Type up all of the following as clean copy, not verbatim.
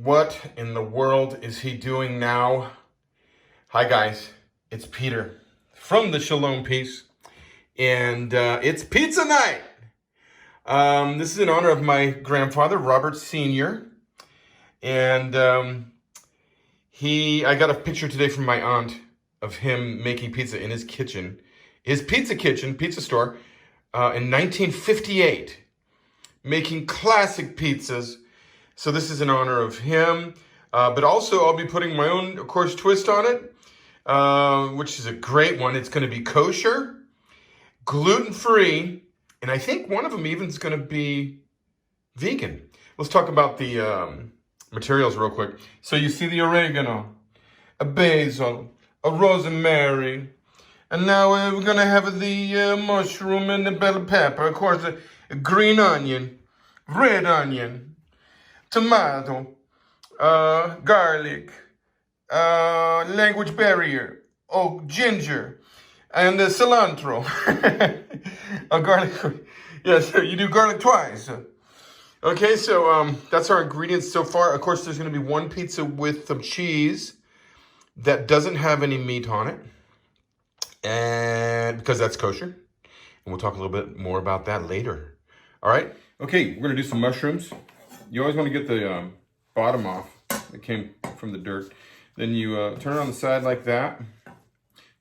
What in the world is he doing now? Hi guys, it's Peter from the Shalom Peace, and it's pizza night. This is in honor of my grandfather, Robert Sr., and I got a picture today from my aunt of him making pizza in his kitchen, his pizza store, in 1958, making classic pizzas. So this is in honor of him, but also I'll be putting my own, of course, twist on it, which is a great one. It's going to be kosher, gluten-free, and I think one of them even is going to be vegan. Let's talk about the materials real quick. So you see the oregano, a basil, a rosemary, and now we're going to have the mushroom and the bell pepper. Of course, a green onion, red onion, tomato, garlic, language barrier, ginger, and cilantro. Garlic. Yes, sir. You do garlic twice. Okay, so that's our ingredients so far. Of course, there's going to be one pizza with some cheese that doesn't have any meat on it, and because that's kosher. And we'll talk a little bit more about that later. All right? Okay, we're going to do some mushrooms. You always want to get the bottom off that came from the dirt. Then you turn it on the side like that,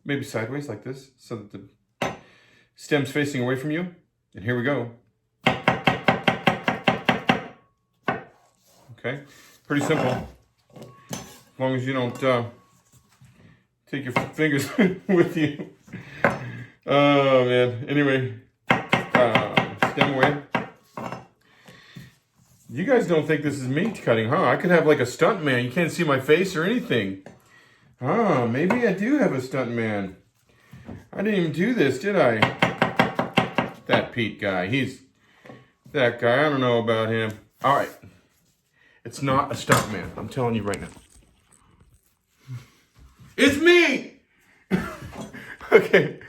maybe sideways like this, so that the stem's facing away from you. And here we go. Okay, pretty simple. As long as you don't take your fingers with you. Oh man. Anyway, stem away. You guys don't think this is meat cutting, huh? I could have like a stunt man. You can't see my face or anything. Ah, maybe I do have a stunt man. I didn't even do this, did I? That Pete guy. He's that guy. I don't know about him. All right. It's not a stunt man. I'm telling you right now. It's me! Okay.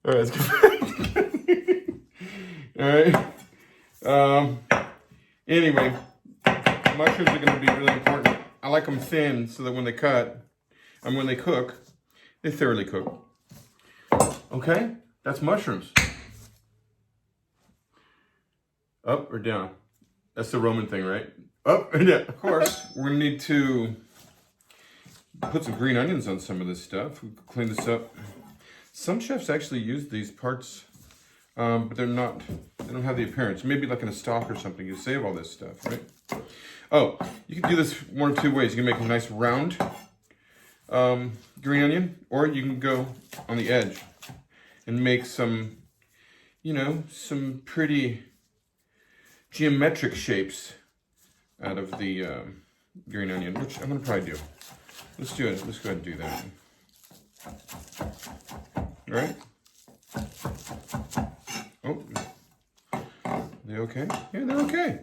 All right, let's go back. All right. Anyway, mushrooms are going to be really important. I like them thin so that when they when they cook, they thoroughly cook. Okay, that's mushrooms. Up or down? That's the Roman thing, right? Up or down. Of course, we're going to need to put some green onions on some of this stuff. We can clean this up. Some chefs actually use these parts, but they don't have the appearance. Maybe like in a stock or something, you save all this stuff, right? Oh, you can do this one of two ways. You can make a nice round green onion, or you can go on the edge and make some, some pretty geometric shapes out of the green onion, which I'm gonna probably do. Let's do it. Let's go ahead and do that. All right. Oh, they okay? Yeah, they're okay.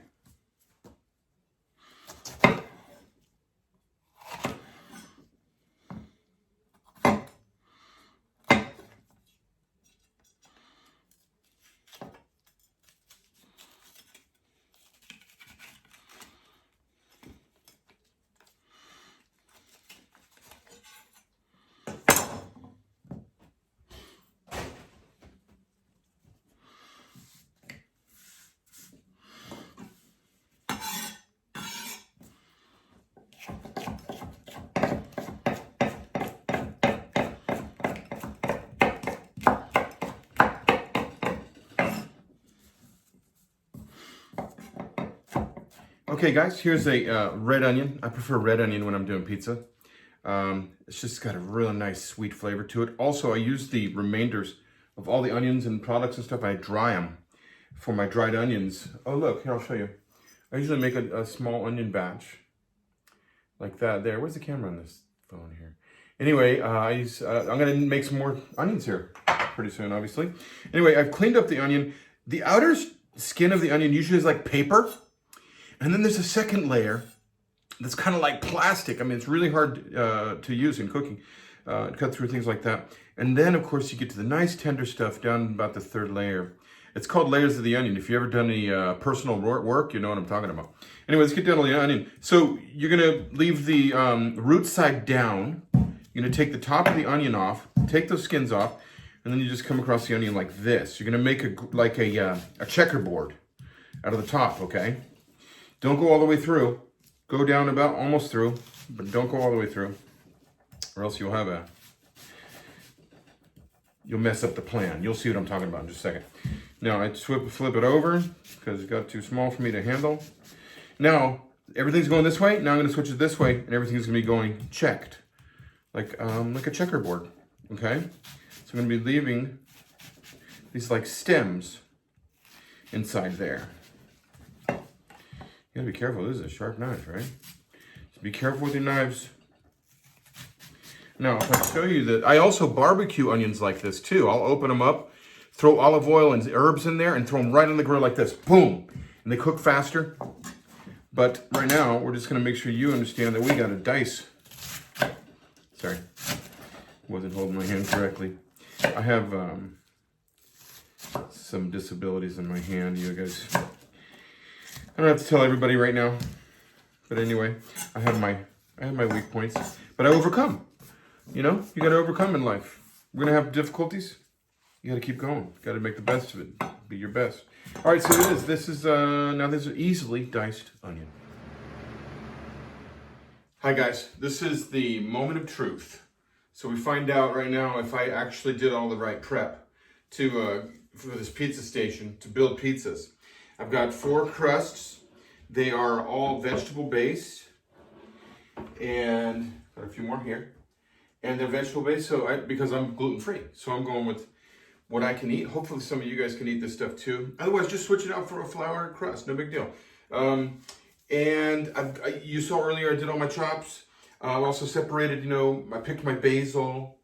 Okay, guys, here's a red onion. I prefer red onion when I'm doing pizza. It's just got a really nice sweet flavor to it. Also, I use the remainders of all the onions and products and stuff. I dry them for my dried onions. Oh, look, here, I'll show you. I usually make a small onion batch like that there. Where's the camera on this phone here? Anyway, I'm going to make some more onions here pretty soon, obviously. Anyway, I've cleaned up the onion. The outer skin of the onion usually is like paper. And then there's a second layer that's kind of like plastic. I mean, it's really hard to use in cooking, cut through things like that. And then, of course, you get to the nice tender stuff down about the third layer. It's called layers of the onion. If you ever done any personal work, you know what I'm talking about. Anyway, let's get down to the onion. So you're gonna leave the root side down. You're gonna take the top of the onion off, take those skins off, and then you just come across the onion like this. You're gonna make a checkerboard out of the top, okay? Don't go all the way through. Go down about almost through, but don't go all the way through, or else you'll mess up the plan. You'll see what I'm talking about in just a second. Now I flip it over because it got too small for me to handle. Now everything's going this way. Now I'm gonna switch it this way, and everything's gonna be going checked, like a checkerboard. Okay, so I'm gonna be leaving these like stems inside there. You gotta be careful. This is a sharp knife, right? So be careful with your knives. Now, if I show you that, I also barbecue onions like this too. I'll open them up, throw olive oil and herbs in there, and throw them right on the grill like this. Boom! And they cook faster. But right now, we're just gonna make sure you understand that we gotta dice. Sorry, wasn't holding my hand correctly. I have some disabilities in my hand, you guys. I don't have to tell everybody right now, but anyway, I have my weak points, but I overcome. You know, you got to overcome in life. We're gonna have difficulties. You got to keep going. You got to make the best of it. Be your best. All right, so this is now this is an easily diced onion. Hi guys, this is the moment of truth. So we find out right now if I actually did all the right prep for this pizza station to build pizzas. I've got 4 crusts. They are all vegetable based, and got a few more here. And they're vegetable based, so because I'm gluten free, so I'm going with what I can eat. Hopefully, some of you guys can eat this stuff too. Otherwise, just switch it out for a flour crust. No big deal. And you saw earlier I did all my chops. I also separated. You know, I picked my basil.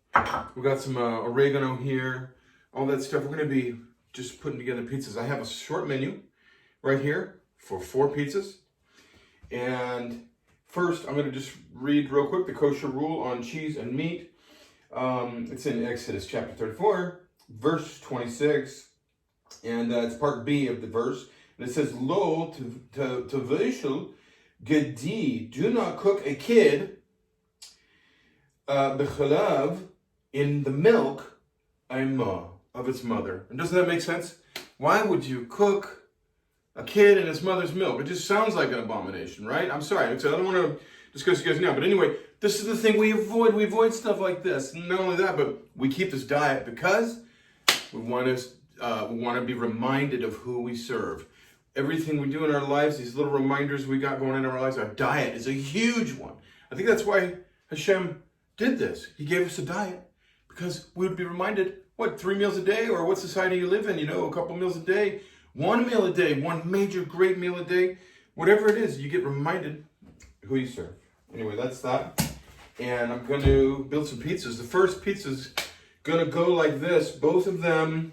We got some oregano here. All that stuff. We're gonna be just putting together pizzas. I have a short menu right here for 4 pizzas. And first, I'm going to just read real quick the kosher rule on cheese and meat. It's in Exodus chapter 34, verse 26. And it's part B of the verse. And it says, Lo tevishel gedi, do not cook a kid b'chalav, in the milk of its mother. And doesn't that make sense? Why would you cook a kid in his mother's milk? It just sounds like an abomination, right? I'm sorry. I don't want to discuss you guys now. But anyway, this is the thing we avoid. We avoid stuff like this. And not only that, but we keep this diet because we want to be reminded of who we serve. Everything we do in our lives, these little reminders we got going in our lives, our diet is a huge one. I think that's why Hashem did this. He gave us a diet because we would be reminded, 3 meals a day, or what society you live in, a couple meals a day. 1 meal a day, one major great meal a day, whatever it is, you get reminded who you serve. Anyway, that's that. And I'm going to build some pizzas. The first pizza's going to go like this. Both of them,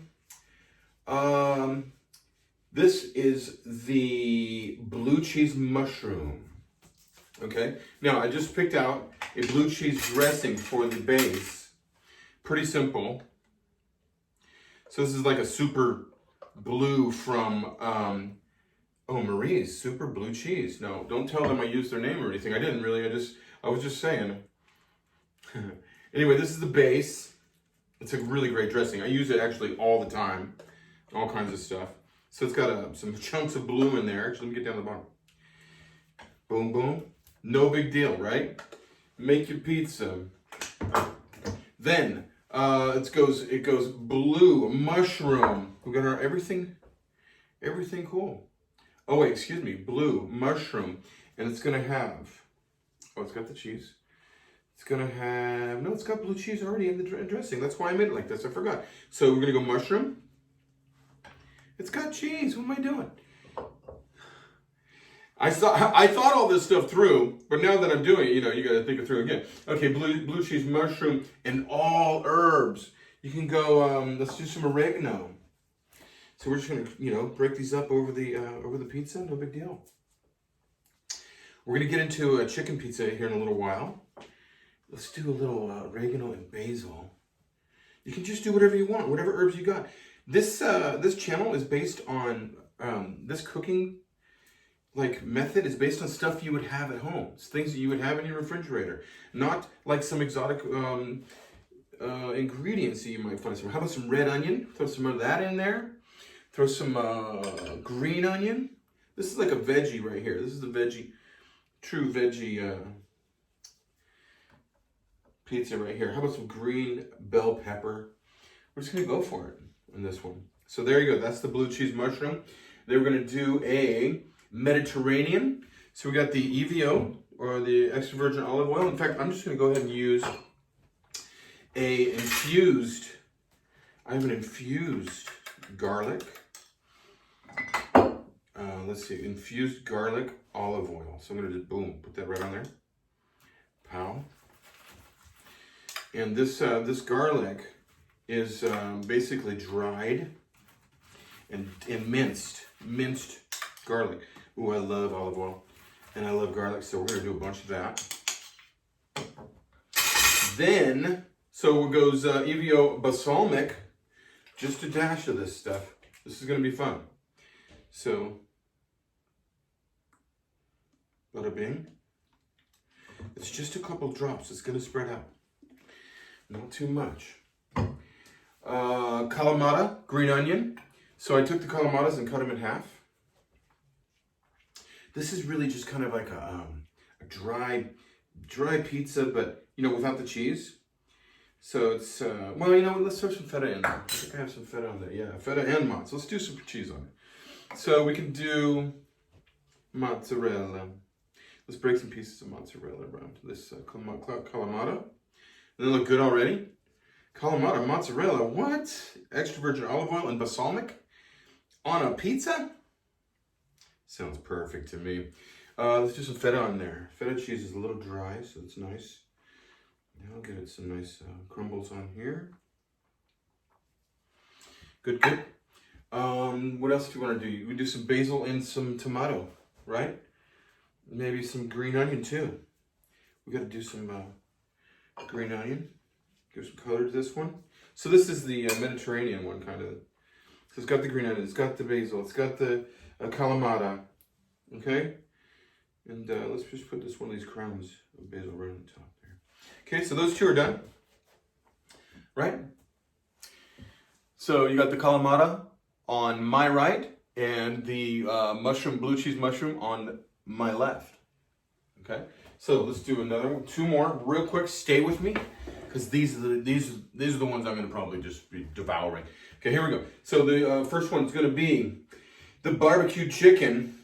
this is the blue cheese mushroom. Okay? Now, I just picked out a blue cheese dressing for the base. Pretty simple. So this is like a super blue from Marie's super blue cheese. No, don't tell them I used their name or anything. I didn't really. I was just saying. Anyway, this is the base. It's a really great dressing. I use it actually all the time. All kinds of stuff. So it's got some chunks of blue in there. Actually, let me get down the bottom. Boom, boom. No big deal, right? Make your pizza. Then it goes blue mushroom. We got our everything cool. Oh wait, excuse me, blue mushroom, and it's gonna have. Oh, it's got the cheese. It's gonna have. No, it's got blue cheese already in the dressing. That's why I made it like this. I forgot. So we're gonna go mushroom. It's got cheese. What am I doing? I thought all this stuff through, but now that I'm doing it, you got to think it through again. Okay, blue cheese, mushroom, and all herbs. You can go. Let's do some oregano. So we're just gonna, break these up over the pizza. No big deal. We're gonna get into a chicken pizza here in a little while. Let's do a little oregano and basil. You can just do whatever you want, whatever herbs you got. This channel is based on this cooking method is based on stuff you would have at home. It's things that you would have in your refrigerator, not like some exotic ingredients that you might find somewhere. How about some red onion? Throw some of that in there. Throw some green onion. This is like a veggie right here. This is the veggie, true veggie pizza right here. How about some green bell pepper? We're just gonna go for it on this one. So there you go. That's the blue cheese mushroom. Then we're gonna do a Mediterranean. So we got the EVO, or the extra virgin olive oil. In fact, I'm just gonna go ahead and use I have an infused garlic. Let's see, infused garlic olive oil. So I'm gonna just boom, put that right on there. Pow. And this garlic is basically dried and minced garlic. Ooh, I love olive oil and I love garlic, so we're gonna do a bunch of that. Then, so goes EVO balsamic, just a dash of this stuff. This is gonna be fun. So, bada bing. It's just a couple drops. It's gonna spread out. Not too much. Kalamata, green onion. So I took the kalamatas and cut them in half. This is really just kind of like a dry pizza, but without the cheese. So it's well, let's throw some feta in there. I think I have some feta on there. Yeah, feta and mozz. Let's do some cheese on it. So we can do mozzarella. Let's break some pieces of mozzarella around this kalamata. They look good already. Kalamata, mozzarella, what? Extra virgin olive oil and balsamic on a pizza? Sounds perfect to me. Let's do some feta on there. Feta cheese is a little dry, so it's nice. Now I'll get it some nice crumbles on here. Good, good. What else do you want to do? We do some basil and some tomato, right? Maybe some green onion too. We got to do some green onion. Give some color to this one. So this is the Mediterranean one, kind of. So it's got the green onion, it's got the basil, it's got the kalamata. Okay? And let's just put this one of these crowns of basil right on the top there. Okay, so those two are done. Right? So you got the kalamata on my right and the blue cheese mushroom on my left. Okay? So let's do another one, two more real quick. Stay with me, because these are the ones I'm going to probably just be devouring. Okay, here we go. So the first one's going to be the barbecue chicken.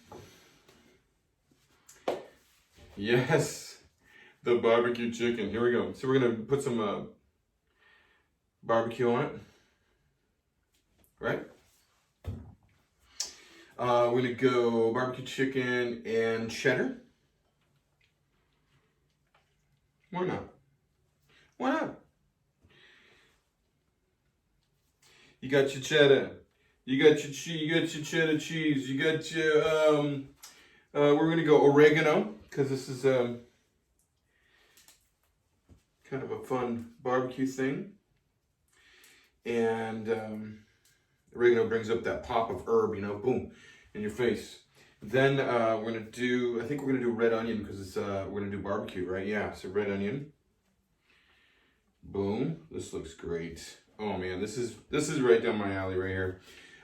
Yes, the barbecue chicken. Here we go. So we're going to put some barbecue on it. Right? We're going to go barbecue chicken and cheddar. Why not? Why not? You got your cheddar. You got your cheese. You got your cheddar cheese. You got your we're gonna go oregano, because this is kind of a fun barbecue thing. And oregano brings up that pop of herb, boom, in your face. Then we're gonna do, I think we're gonna do red onion, because it's we're gonna do barbecue, right? Yeah, so red onion. Boom. This looks great. Oh man, this is right down my alley right here.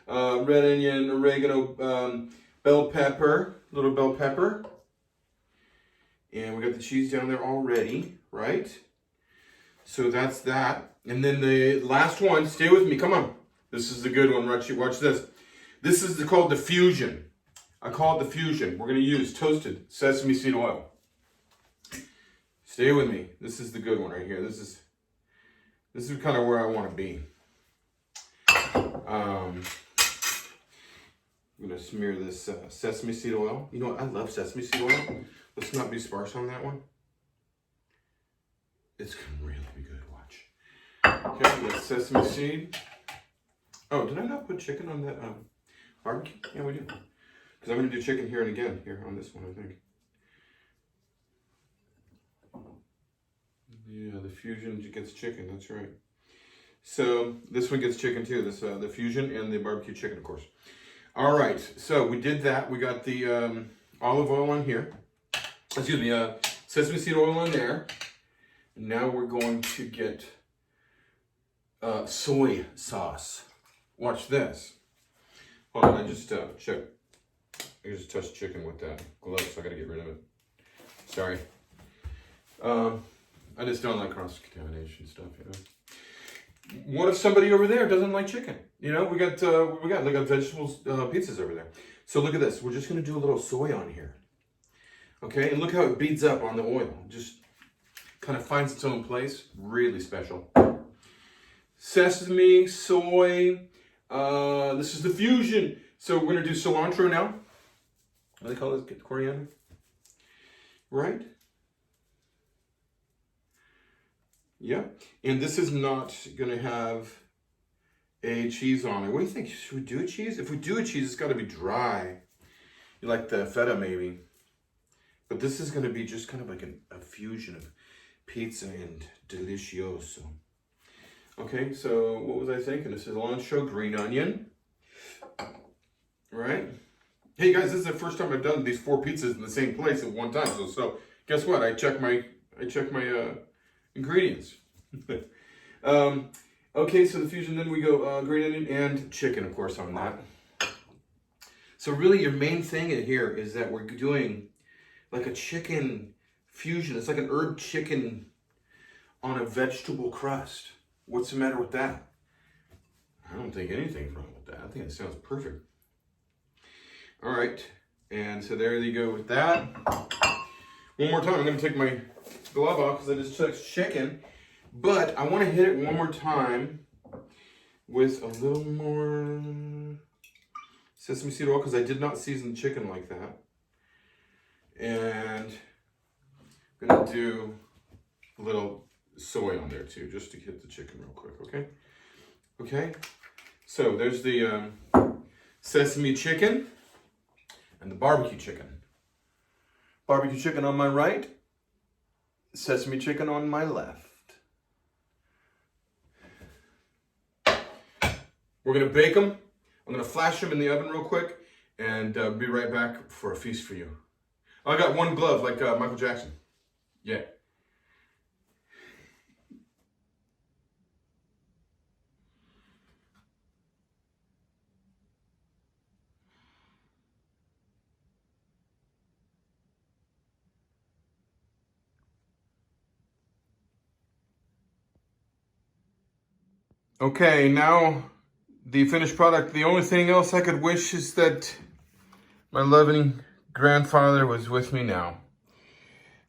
Red onion, oregano, bell pepper, little bell pepper. And we got the cheese down there already, right? So that's that. And then the last one, stay with me, come on. This is the good one, watch this. This is called the fusion. I call it the fusion. We're gonna use toasted sesame seed oil. Stay with me. This is the good one right here. This is kind of where I want to be. I'm gonna smear this sesame seed oil. You know what? I love sesame seed oil. Let's not be sparse on that one. It's gonna really be good. Watch. Okay, we got sesame seed. Oh, did I not put chicken on that barbecue? Yeah, we did. Because I'm gonna do chicken here and again here on this one, I think. Yeah, the fusion gets chicken. That's right. So this one gets chicken too. This the fusion and the barbecue chicken, of course. All right, so we did that. We got the olive oil on here. Excuse me, sesame seed oil on there. And now we're going to get soy sauce. Watch this. Hold on, I just check. I just touched chicken with that glove, so I gotta get rid of it. Sorry. I just don't like cross-contamination stuff, you know. What if somebody over there doesn't like chicken? You know, we got like vegetables pizzas over there. So look at this. We're just gonna do a little soy on here. Okay, and look how it beads up on the oil. Just kind of finds its own place. Really special. Sesame, soy. This is the fusion. So we're gonna do cilantro now. What do they call this? Coriander? Right? Yeah. And this is not gonna have a cheese on it. What do you think? Should we do a cheese? If we do a cheese, it's gotta be dry. You like the feta maybe. But this is gonna be just kind of like a fusion of pizza and delicioso. Okay, so what was I thinking? This is cilantro, green onion. Right? Hey guys, this is the first time I've done these 4 pizzas in the same place at one time. So guess what? I check my ingredients. Okay, so the fusion, then we go green onion and chicken, of course, on that. So really your main thing in here is that we're doing like a chicken fusion. It's like an herb chicken on a vegetable crust. What's the matter with that? I don't think anything's wrong with that. I think it sounds perfect. All right, and so there you go with that. One more time, I'm gonna take my glove off because I just touched chicken, but I wanna hit it one more time with a little more sesame seed oil because I did not season the chicken like that. And I'm gonna do a little soy on there too, just to hit the chicken real quick, okay? Okay, so there's the sesame chicken and the barbecue chicken. Barbecue chicken on my right, sesame chicken on my left. We're gonna bake them. I'm gonna flash them in the oven real quick and be right back for a feast for you. I got one glove like Michael Jackson. Yeah. Okay, now the finished product. The only thing else I could wish is that my loving grandfather was with me now.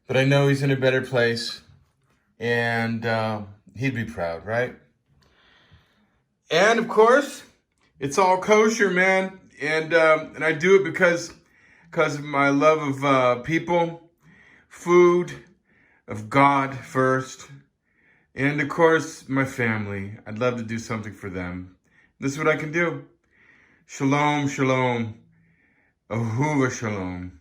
But I know he's in a better place and he'd be proud, right? And of course, it's all kosher, man. And I do it because of my love of people, food, of God first. And of course, my family. I'd love to do something for them. This is what I can do. Shalom, shalom. Ahuva shalom.